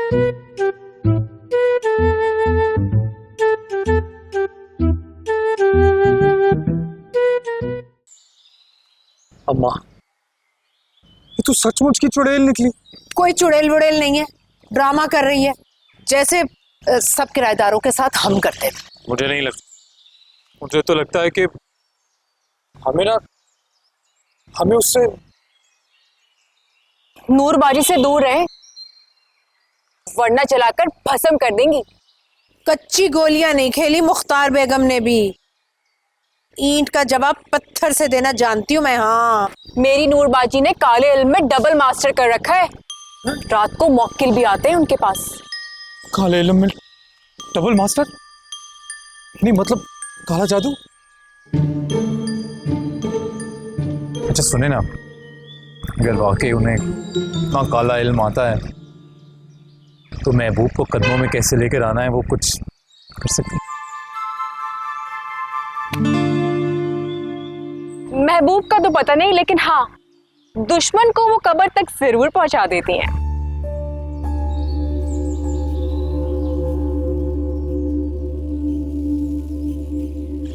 अम्मा, ये तो सचमुच की चुड़ैल निकली। कोई चुड़ैल वुड़ैल नहीं है, ड्रामा कर रही है जैसे सब किराएदारों के साथ हम करते थे। मुझे नहीं लगता, मुझे तो लगता है कि हमें उससे नूरबाजी से दूर रहे वरना जलाकर भस्म कर देंगी। कच्ची गोलियां नहीं खेली मुख्तार बेगम ने भी, ईंट का जवाब पत्थर से देना जानती हूँ मैं। हाँ, मेरी नूरबाजी ने काले इल्म में डबल मास्टर कर रखा है। रात को मौक्किल भी आते हैं उनके पास। काले इल्म में डबल मास्टर? नहीं मतलब काला जादू? अच्छा सुने ना, अगर वाकई उन्हें इतना काला इल्म आता है तो महबूब को कदमों में कैसे लेकर आना है वो कुछ कर सकते? महबूब का तो पता नहीं, लेकिन हाँ, दुश्मन को वो कब्र तक जरूर पहुंचा देती हैं।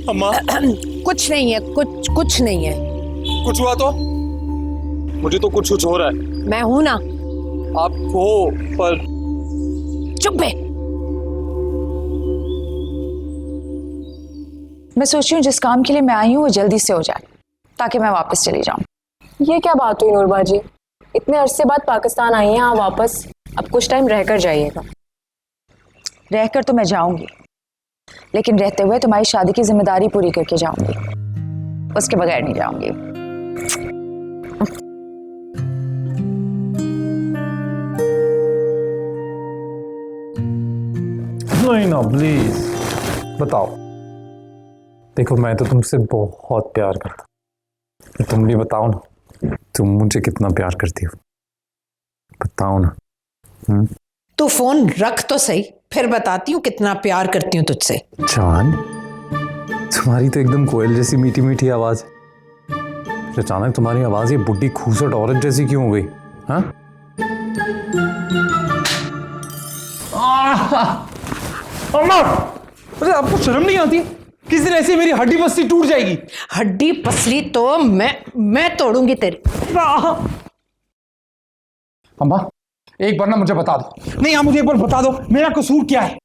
अम्मा कुछ नहीं है, कुछ नहीं है। कुछ हुआ तो? मुझे तो कुछ हो रहा है। मैं हूं ना। आप हो पर चुप है। मैं सोच रही हूँ जिस काम के लिए मैं आई हूँ वो जल्दी से हो जाए ताकि मैं वापस चली जाऊँ। ये क्या बात हुई नूरबाजी, इतने अरसे बाद पाकिस्तान आई हैं आप वापस, अब कुछ टाइम रहकर जाइएगा। रहकर तो मैं जाऊंगी, लेकिन रहते हुए तुम्हारी शादी की जिम्मेदारी पूरी करके जाऊंगी, उसके बगैर नहीं जाऊंगी। नहीं ना प्लीज बताओ। देखो मैं तो तुमसे बहुत प्यार करता, तुम भी बताओ ना तुम मुझे कितना प्यार करती हो, बताओ ना। तू फोन रख तो सही, फिर बताती हूँ कितना प्यार करती हूँ तुझसे। जान, तुम्हारी तो एकदम कोयल जैसी मीठी मीठी आवाज है, फिर अचानक तुम्हारी आवाज ये बुढ़ी खूबसूरत औरत जैसी क्यों हो गई? हाँ अम्मा, अरे आपको शर्म नहीं आती? किस दिन ऐसे मेरी हड्डी पसली टूट जाएगी। हड्डी पसली तो मैं तोड़ूंगी तेरी। अम्मा एक बार ना मुझे बता दो। नहीं, आप मुझे एक बार बता दो मेरा कसूर क्या है।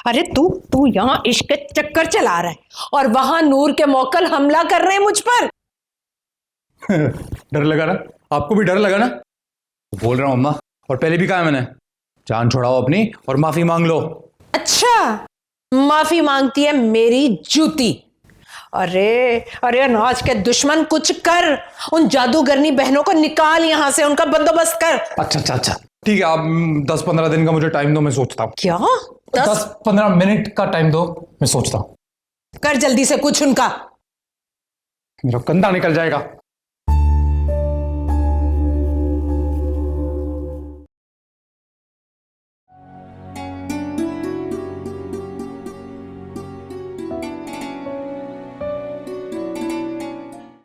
अरे तू यहाँ इश्क के चक्कर चला रहा है और वहां नूर के मोकल हमला कर रहे हैं मुझ पर। डर लगा ना? आपको भी डर लगा ना? बोल रहा हूँ अम्मा, और पहले भी कहा है मैंने, जान छोड़ाओ अपनी और माफी मांग लो। अच्छा, माफी मांगती है मेरी जूती? अरे अनाज के दुश्मन, कुछ कर, उन जादूगरनी बहनों को निकाल यहां से, उनका बंदोबस्त कर। अच्छा ठीक है, आप 10-15 दिन का मुझे टाइम दो, मैं सोचता हूँ। क्या? 10-15 मिनट का टाइम दो, मैं सोचता हूँ। कर जल्दी से कुछ उनका। मेरा कंधा निकल जाएगा।